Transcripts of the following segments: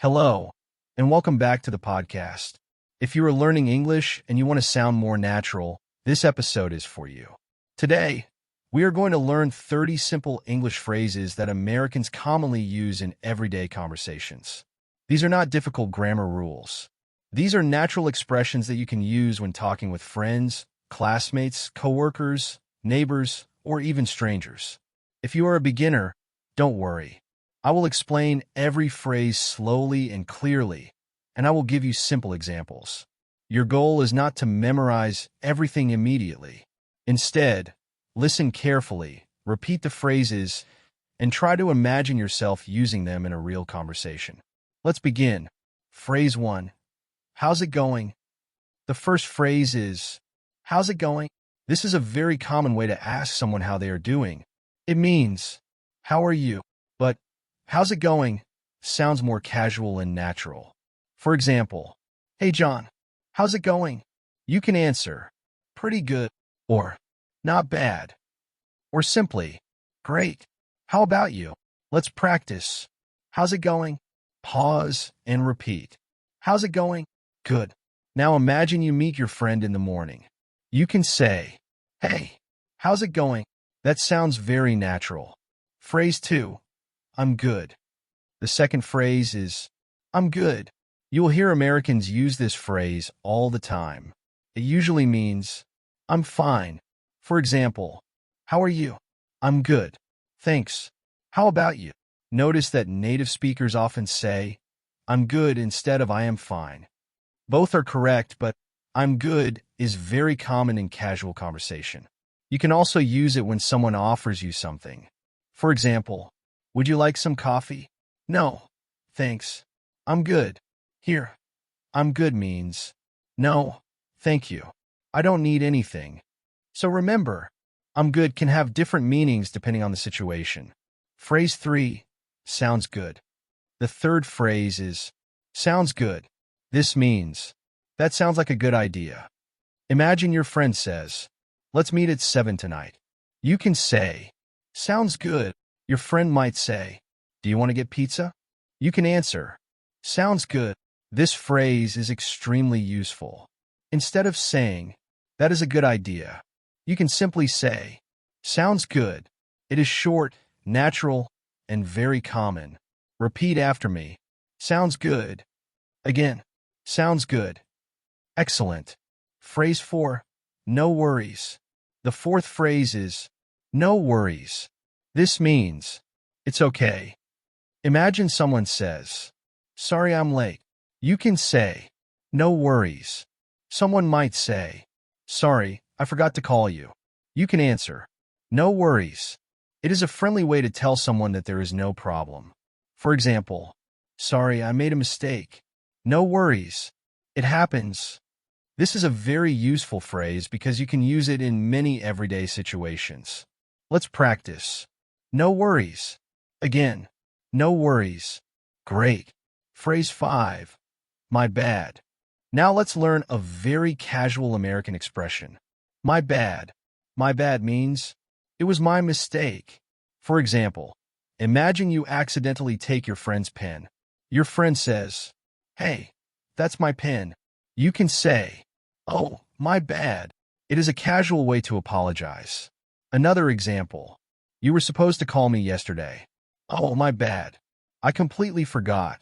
Hello, and welcome back to the podcast. If you are learning English and you want to sound more natural, this episode is for you. Today, we are going to learn 30 simple English phrases that Americans commonly use in everyday conversations. These are not difficult grammar rules. These are natural expressions that you can use when talking with friends, classmates, coworkers, neighbors, or even strangers. If you are a beginner, don't worry. I will explain every phrase slowly and clearly, and I will give you simple examples. Your goal is not to memorize everything immediately. Instead, listen carefully, repeat the phrases, and try to imagine yourself using them in a real conversation. Let's begin. Phrase 1. How's it going? The first phrase is, how's it going? This is a very common way to ask someone how they are doing. It means, how are you? But how's it going sounds more casual and natural. For example, hey John, how's it going? You can answer, pretty good, or not bad, or simply, great. How about you? Let's practice. How's it going? Pause and repeat. How's it going? Good. Now imagine you meet your friend in the morning. You can say, hey, how's it going? That sounds very natural. Phrase 2, I'm good. The second phrase is, I'm good. You will hear Americans use this phrase all the time. It usually means, I'm fine. For example, how are you? I'm good. Thanks. How about you? Notice that native speakers often say, I'm good instead of I am fine. Both are correct, but I'm good is very common in casual conversation. You can also use it when someone offers you something. For example, would you like some coffee? No, thanks. I'm good. Here, I'm good means, no, thank you. I don't need anything. So remember, I'm good can have different meanings depending on the situation. Phrase 3, sounds good. The third phrase is, sounds good. This means, that sounds like a good idea. Imagine your friend says, let's meet at 7 tonight. You can say, sounds good. Your friend might say, do you want to get pizza? You can answer, sounds good. This phrase is extremely useful. Instead of saying, that is a good idea, you can simply say, sounds good. It is short, natural, and very common. Repeat after me. Sounds good. Again, sounds good. Excellent. Phrase 4, no worries. The fourth phrase is, no worries. This means, it's okay. Imagine someone says, sorry I'm late. You can say, no worries. Someone might say, sorry, I forgot to call you. You can answer, no worries. It is a friendly way to tell someone that there is no problem. For example, sorry, I made a mistake. No worries. It happens. This is a very useful phrase because you can use it in many everyday situations. Let's practice. No worries. Again, no worries. Great. Phrase 5, my bad. Now let's learn a very casual American expression. My bad. My bad means, it was my mistake. For example, imagine you accidentally take your friend's pen. Your friend says, hey, that's my pen. You can say, oh, my bad. It is a casual way to apologize. Another example, you were supposed to call me yesterday. Oh, my bad. I completely forgot.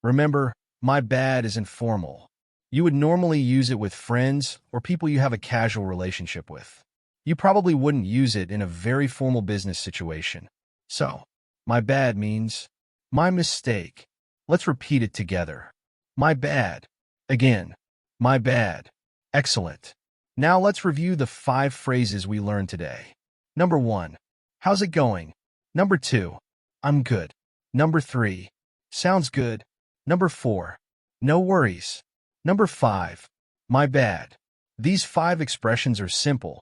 Remember, my bad is informal. You would normally use it with friends or people you have a casual relationship with. You probably wouldn't use it in a very formal business situation. So, my bad means, my mistake. Let's repeat it together. My bad. Again, my bad. Excellent. Now let's review the 5 phrases we learned today. Number 1, how's it going? Number 2, I'm good. Number 3, sounds good. Number 4, no worries. Number 5, my bad. These 5 expressions are simple,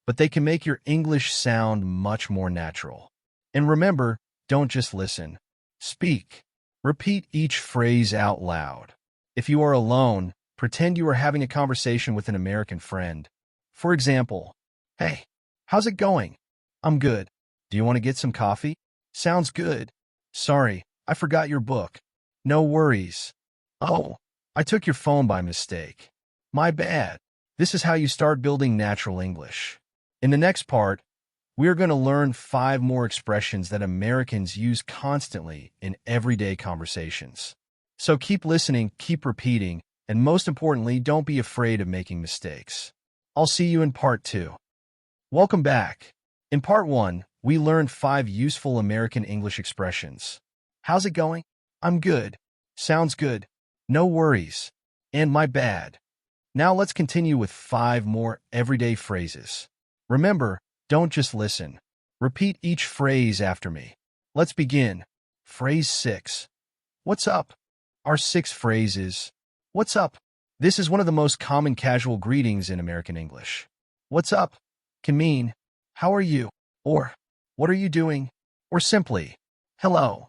but they can make your English sound much more natural. And remember, don't just listen. Speak. Repeat each phrase out loud. If you are alone, pretend you are having a conversation with an American friend. For example, hey, how's it going? I'm good. Do you want to get some coffee? Sounds good. Sorry, I forgot your book. No worries. Oh, I took your phone by mistake. My bad. This is how you start building natural English. In the next part, we are going to learn 5 more expressions that Americans use constantly in everyday conversations. So keep listening, keep repeating, and most importantly, don't be afraid of making mistakes. I'll see you in part 2. Welcome back. In part 1, we learned 5 useful American English expressions. How's it going? I'm good. Sounds good. No worries. And my bad. Now let's continue with 5 more everyday phrases. Remember, don't just listen. Repeat each phrase after me. Let's begin. Phrase 6. What's up? Our 6th phrase is, what's up? This is one of the most common casual greetings in American English. What's up can mean, how are you? Or, what are you doing? Or simply, hello.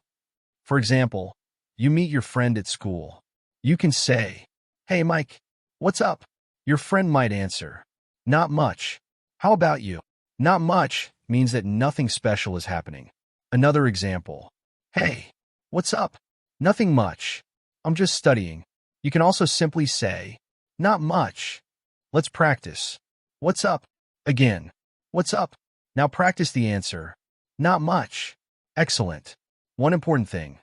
For example, you meet your friend at school. You can say, hey Mike, what's up? Your friend might answer, not much. How about you? Not much means that nothing special is happening. Another example, hey, what's up? Nothing much. I'm just studying. You can also simply say, not much. Let's practice. What's up? Again, what's up? Now practice the answer, not much. Excellent. One important thing,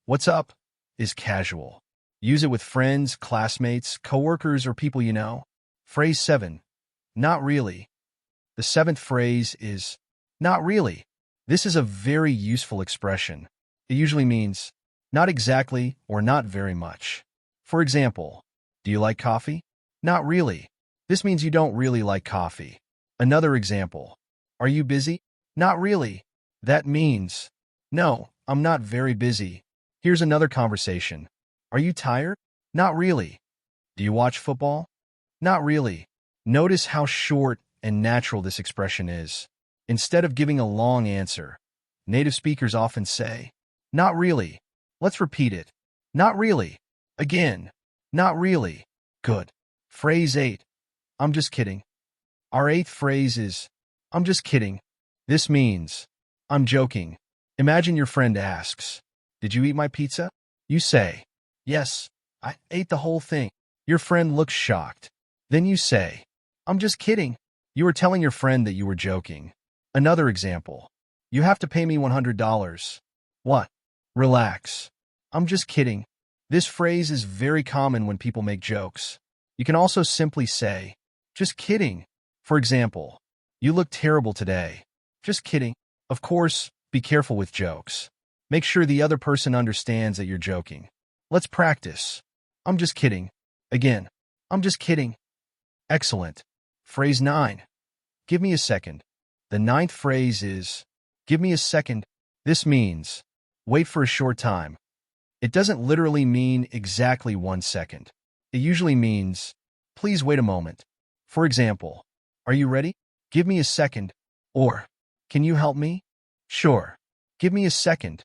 what's up is casual. Use it with friends, classmates, coworkers, or people you know. Phrase 7, not really. The 7th phrase is, not really. This is a very useful expression. It usually means, not exactly or not very much. For example, do you like coffee? Not really. This means you don't really like coffee. Another example, are you busy? Not really. That means, no, I'm not very busy. Here's another conversation. Are you tired? Not really. Do you watch football? Not really. Notice how short and natural this expression is. Instead of giving a long answer, native speakers often say, not really. Let's repeat it. Not really. Again. Not really. Good. Phrase 8. I'm just kidding. Our 8th phrase is, I'm just kidding. This means, I'm joking. Imagine your friend asks, did you eat my pizza? You say, yes, I ate the whole thing. Your friend looks shocked. Then you say, I'm just kidding. You are telling your friend that you were joking. Another example. You have to pay me $100. What? Relax. I'm just kidding. This phrase is very common when people make jokes. You can also simply say, just kidding. For example, you look terrible today. Just kidding. Of course, be careful with jokes. Make sure the other person understands that you're joking. Let's practice. I'm just kidding. Again, I'm just kidding. Excellent. Phrase 9. Give me a second. The 9th phrase is, give me a second. This means, wait for a short time. It doesn't literally mean exactly 1 second. It usually means, please wait a moment. For example, are you ready? Give me a second. Or, can you help me? Sure. Give me a second.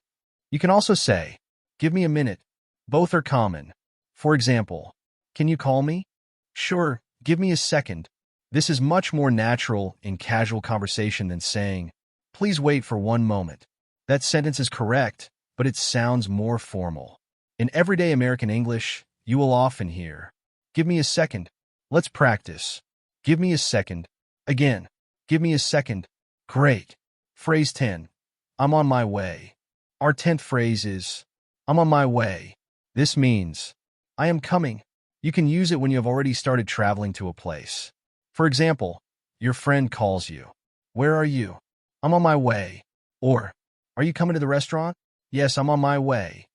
You can also say, give me a minute. Both are common. For example, can you call me? Sure. Give me a second. This is much more natural in casual conversation than saying, please wait for 1 moment. That sentence is correct, but it sounds more formal. In everyday American English, you will often hear, give me a second. Let's practice. Give me a second. Again, give me a second. Great. Phrase 10. I'm on my way. Our 10th phrase is, I'm on my way. This means, I am coming. You can use it when you have already started traveling to a place. For example, your friend calls you. Where are you? I'm on my way. Or, are you coming to the restaurant? Yes, I'm on my way.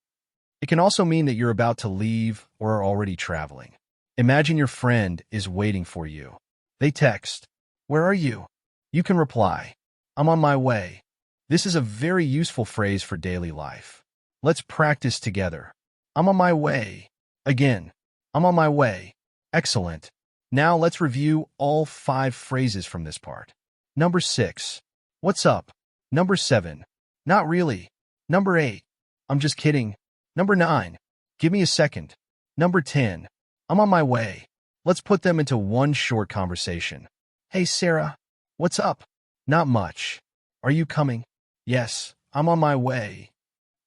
It can also mean that you're about to leave or are already traveling. Imagine your friend is waiting for you. They text, where are you? You can reply, I'm on my way. This is a very useful phrase for daily life. Let's practice together. I'm on my way. Again, I'm on my way. Excellent. Now let's review all 5 phrases from this part. Number 6. What's up? Number 7. Not really. Number 8. I'm just kidding. Number 9. Give me a second. Number 10. I'm on my way. Let's put them into one short conversation. Hey Sarah, what's up? Not much. Are you coming? Yes, I'm on my way.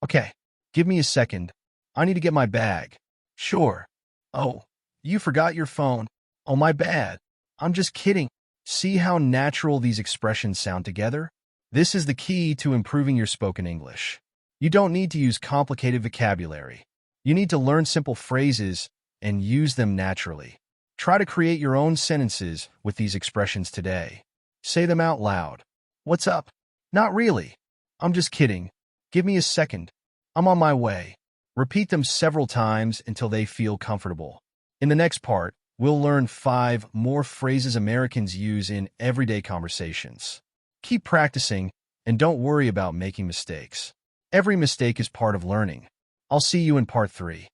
Okay, give me a second. I need to get my bag. Sure. Oh, you forgot your phone. Oh, my bad. I'm just kidding. See how natural these expressions sound together? This is the key to improving your spoken English. You don't need to use complicated vocabulary. You need to learn simple phrases and use them naturally. Try to create your own sentences with these expressions today. Say them out loud. What's up? Not really. I'm just kidding. Give me a second. I'm on my way. Repeat them several times until they feel comfortable. In the next part, we'll learn 5 more phrases Americans use in everyday conversations. Keep practicing and don't worry about making mistakes. Every mistake is part of learning. I'll see you in part 3.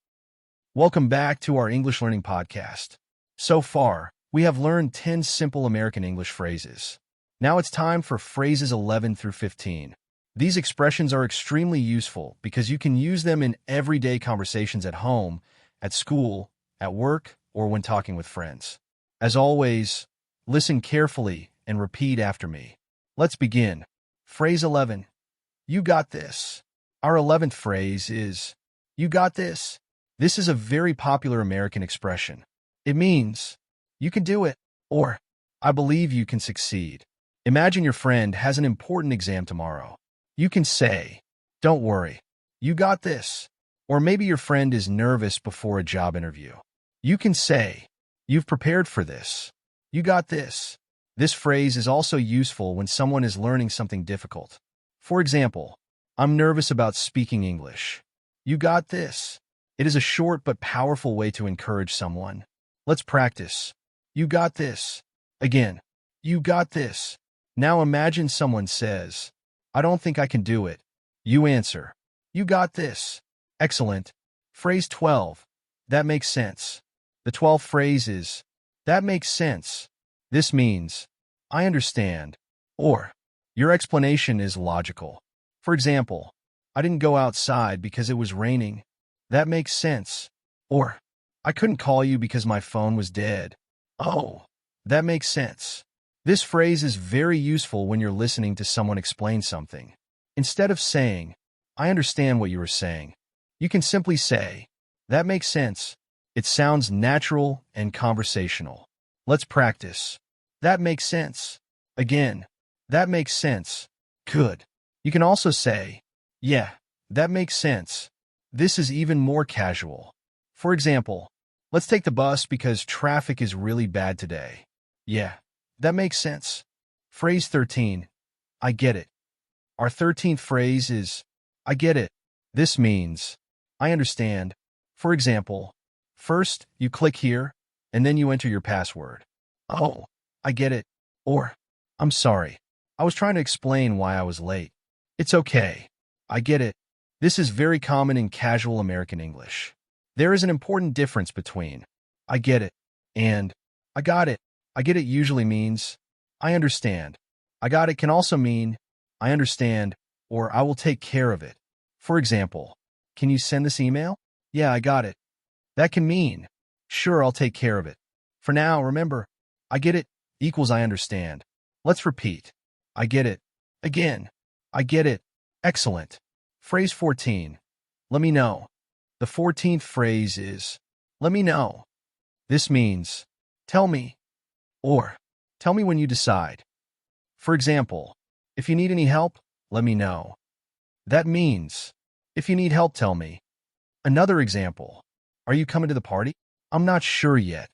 Welcome back to our English Learning Podcast. So far, we have learned 10 simple American English phrases. Now it's time for phrases 11 through 15. These expressions are extremely useful because you can use them in everyday conversations at home, at school, at work, or when talking with friends. As always, listen carefully and repeat after me. Let's begin. Phrase 11. You got this. Our 11th phrase is, you got this. This is a very popular American expression. It means, you can do it, or, I believe you can succeed. Imagine your friend has an important exam tomorrow. You can say, don't worry, you got this. Or maybe your friend is nervous before a job interview. You can say, you've prepared for this. You got this. This phrase is also useful when someone is learning something difficult. For example, I'm nervous about speaking English. You got this. It is a short but powerful way to encourage someone. Let's practice. You got this. Again, you got this. Now imagine someone says, I don't think I can do it. You answer, you got this. Excellent. Phrase 12. That makes sense. The 12th phrase is, that makes sense. This means, I understand, or, your explanation is logical. For example, I didn't go outside because it was raining. That makes sense. Or, I couldn't call you because my phone was dead. Oh, that makes sense. This phrase is very useful when you're listening to someone explain something. Instead of saying, I understand what you were saying, you can simply say, that makes sense. It sounds natural and conversational. Let's practice. That makes sense. Again, that makes sense. Good. You can also say, yeah, that makes sense. This is even more casual. For example, let's take the bus because traffic is really bad today. Yeah, that makes sense. Phrase 13. I get it. Our 13th phrase is, I get it. This means, I understand. For example, first, you click here, and then you enter your password. Oh, I get it. Or, I'm sorry. I was trying to explain why I was late. It's okay. I get it. This is very common in casual American English. There is an important difference between I get it and I got it. I get it usually means I understand. I got it can also mean I understand or I will take care of it. For example, can you send this email? Yeah, I got it. That can mean, sure, I'll take care of it. For now, remember, I get it equals I understand. Let's repeat. I get it. Again, I get it. Excellent. Phrase 14. Let me know. The 14th phrase is, let me know. This means, tell me, or tell me when you decide. For example, if you need any help, let me know. That means, if you need help, tell me. Another example, are you coming to the party? I'm not sure yet.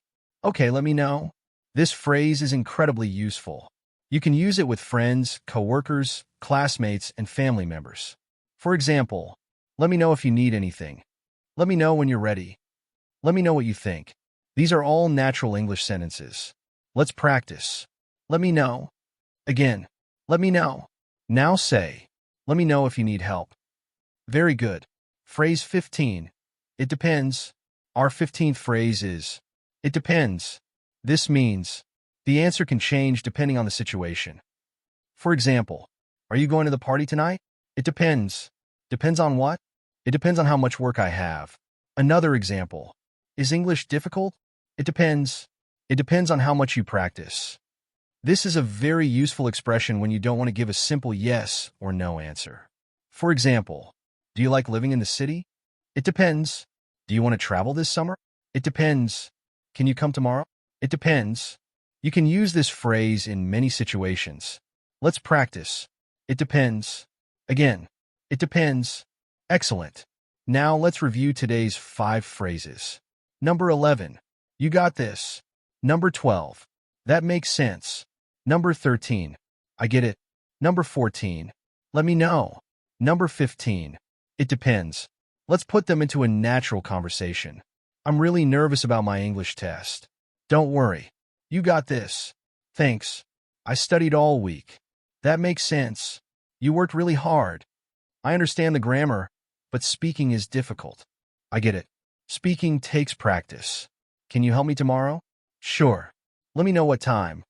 Okay, let me know. This phrase is incredibly useful. You can use it with friends, coworkers, classmates, and family members. For example, let me know if you need anything. Let me know when you're ready. Let me know what you think. These are all natural English sentences. Let's practice. Let me know. Again, let me know. Now say, let me know if you need help. Very good. Phrase 15. It depends. Our 15th phrase is, it depends. This means, the answer can change depending on the situation. For example, are you going to the party tonight? It depends. Depends on what? It depends on how much work I have. Another example, is English difficult? It depends. It depends on how much you practice. This is a very useful expression when you don't want to give a simple yes or no answer. For example, do you like living in the city? It depends. Do you want to travel this summer? It depends. Can you come tomorrow? It depends. You can use this phrase in many situations. Let's practice. It depends. Again, it depends. Excellent. Now let's review today's 5 phrases. Number 11. You got this. Number 12. That makes sense. Number 13. I get it. Number 14. Let me know. Number 15. It depends. Let's put them into a natural conversation. I'm really nervous about my English test. Don't worry. You got this. Thanks. I studied all week. That makes sense. You worked really hard. I understand the grammar, but speaking is difficult. I get it. Speaking takes practice. Can you help me tomorrow? Sure. Let me know what time.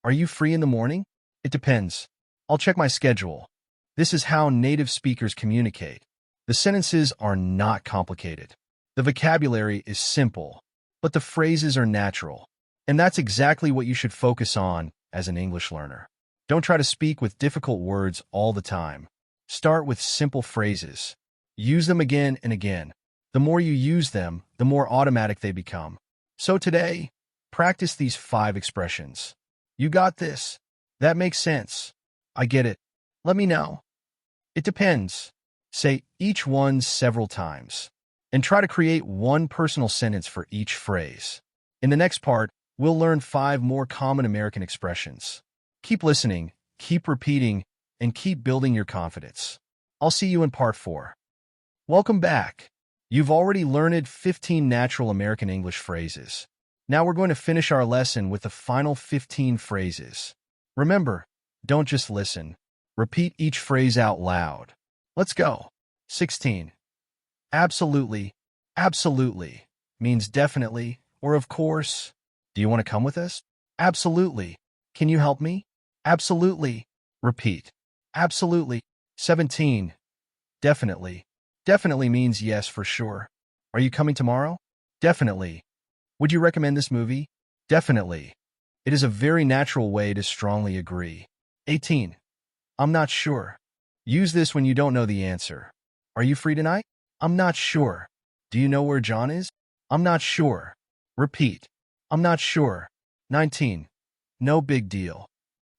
Are you free in the morning? It depends. I'll check my schedule. This is how native speakers communicate. The sentences are not complicated. The vocabulary is simple, but the phrases are natural. And that's exactly what you should focus on as an English learner. Don't try to speak with difficult words all the time. Start with simple phrases. Use them again and again. The more you use them, the more automatic they become. So today, practice these 5 expressions. You got this. That makes sense. I get it. Let me know. It depends. Say each one several times. And try to create one personal sentence for each phrase. In the next part, we'll learn 5 more common American expressions. Keep listening, keep repeating, and keep building your confidence. I'll see you in part 4. Welcome back. You've already learned 15 natural American English phrases. Now we're going to finish our lesson with the final 15 phrases. Remember, don't just listen. Repeat each phrase out loud. Let's go. 16. Absolutely, absolutely means definitely or of course. Do you want to come with us? Absolutely. Can you help me? Absolutely. Repeat. Absolutely. 17. Definitely. Definitely means yes for sure. Are you coming tomorrow? Definitely. Would you recommend this movie? Definitely. It is a very natural way to strongly agree. 18. I'm not sure. Use this when you don't know the answer. Are you free tonight? I'm not sure. Do you know where John is? I'm not sure. Repeat. I'm not sure. 19. No big deal.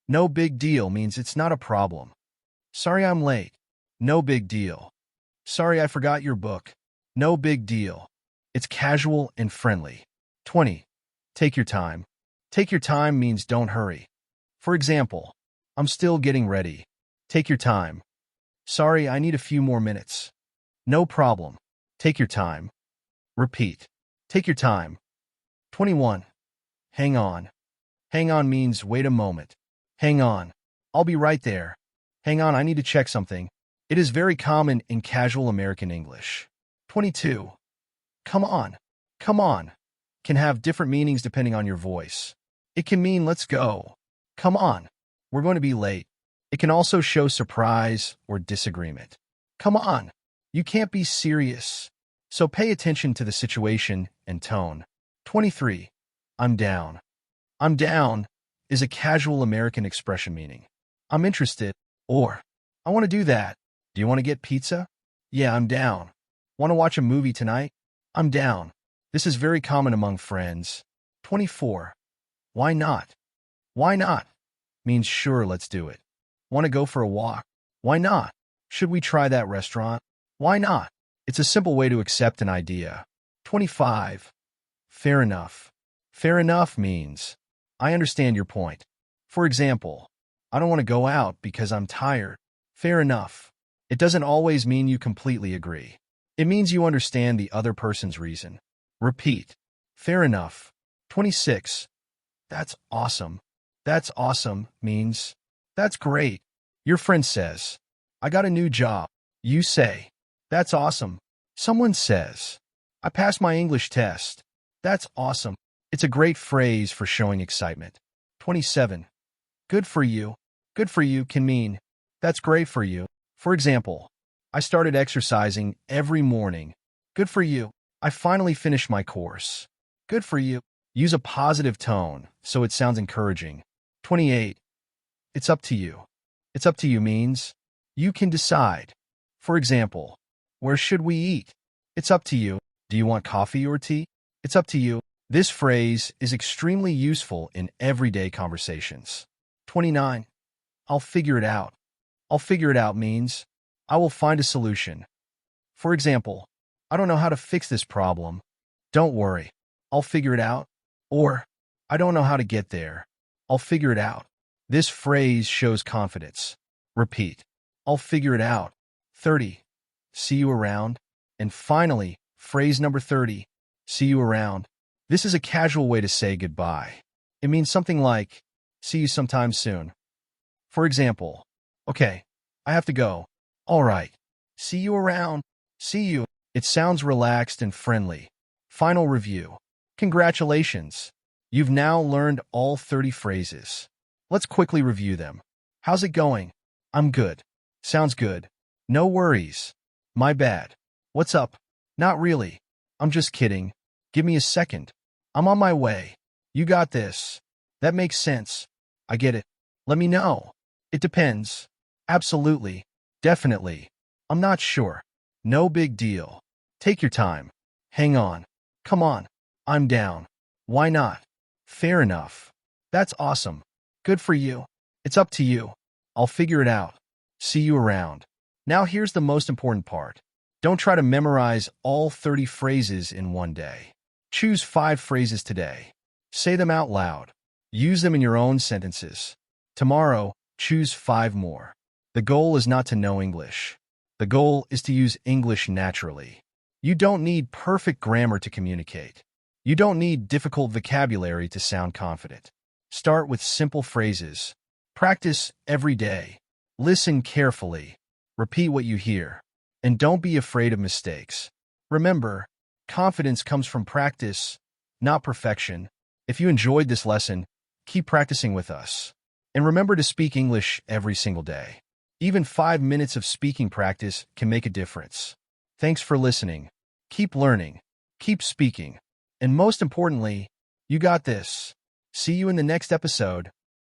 No big deal means it's not a problem. Sorry I'm late. No big deal. Sorry I forgot your book. No big deal. It's casual and friendly. 20. Take your time. Take your time means don't hurry. For example, I'm still getting ready. Take your time. Sorry, I need a few more minutes. No problem. Take your time. Repeat. Take your time. 21. Hang on. Hang on means wait a moment. Hang on. I'll be right there. Hang on, I need to check something. It is very common in casual American English. 22. Come on. Come on. Can have different meanings depending on your voice. It can mean let's go. Come on. We're going to be late. It can also show surprise or disagreement. Come on. You can't be serious. So pay attention to the situation and tone. 23. I'm down. I'm down is a casual American expression meaning I'm interested or I want to do that. Do you want to get pizza? Yeah, I'm down. Want to watch a movie tonight? I'm down. This is very common among friends. 24. Why not? Why not? Means sure, let's do it. Want to go for a walk? Why not? Should we try that restaurant? Why not? It's a simple way to accept an idea. 25. Fair enough. Fair enough means I understand your point. For example, I don't want to go out because I'm tired. Fair enough. It doesn't always mean you completely agree. It means you understand the other person's reason. Repeat. Fair enough. 26. That's awesome. That's awesome means that's great. Your friend says, I got a new job. You say, that's awesome. Someone says, I passed my English test. That's awesome. It's a great phrase for showing excitement. 27. Good for you. Good for you can mean, that's great for you. For example, I started exercising every morning. Good for you. I finally finished my course. Good for you. Use a positive tone so it sounds encouraging. 28. It's up to you. It's up to you means you can decide. For example, where should we eat? It's up to you. Do you want coffee or tea? It's up to you. This phrase is extremely useful in everyday conversations. 29. I'll figure it out. I'll figure it out means I will find a solution. For example, I don't know how to fix this problem. Don't worry. I'll figure it out. Or, I don't know how to get there. I'll figure it out. This phrase shows confidence. Repeat. I'll figure it out. 30. See you around. And finally, phrase number 30. See you around. This is a casual way to say goodbye. It means something like, see you sometime soon. For example, okay, I have to go. All right. See you around. See you. It sounds relaxed and friendly. Final review. Congratulations. You've now learned all 30 phrases. Let's quickly review them. How's it going? I'm good. Sounds good. No worries. My bad. What's up? Not really. I'm just kidding. Give me a second. I'm on my way. You got this. That makes sense. I get it. Let me know. It depends. Absolutely. Definitely. I'm not sure. No big deal. Take your time. Hang on. Come on. I'm down. Why not? Fair enough. That's awesome. Good for you. It's up to you. I'll figure it out. See you around. Now here's the most important part. Don't try to memorize all 30 phrases in one day. Choose 5 phrases today. Say them out loud. Use them in your own sentences. Tomorrow, choose 5 more. The goal is not to know English. The goal is to use English naturally. You don't need perfect grammar to communicate. You don't need difficult vocabulary to sound confident. Start with simple phrases. Practice every day. Listen carefully. Repeat what you hear. And don't be afraid of mistakes. Remember, confidence comes from practice, not perfection. If you enjoyed this lesson, keep practicing with us. And remember to speak English every single day. Even 5 minutes of speaking practice can make a difference. Thanks for listening. Keep learning. Keep speaking. And most importantly, you got this. See you in the next episode.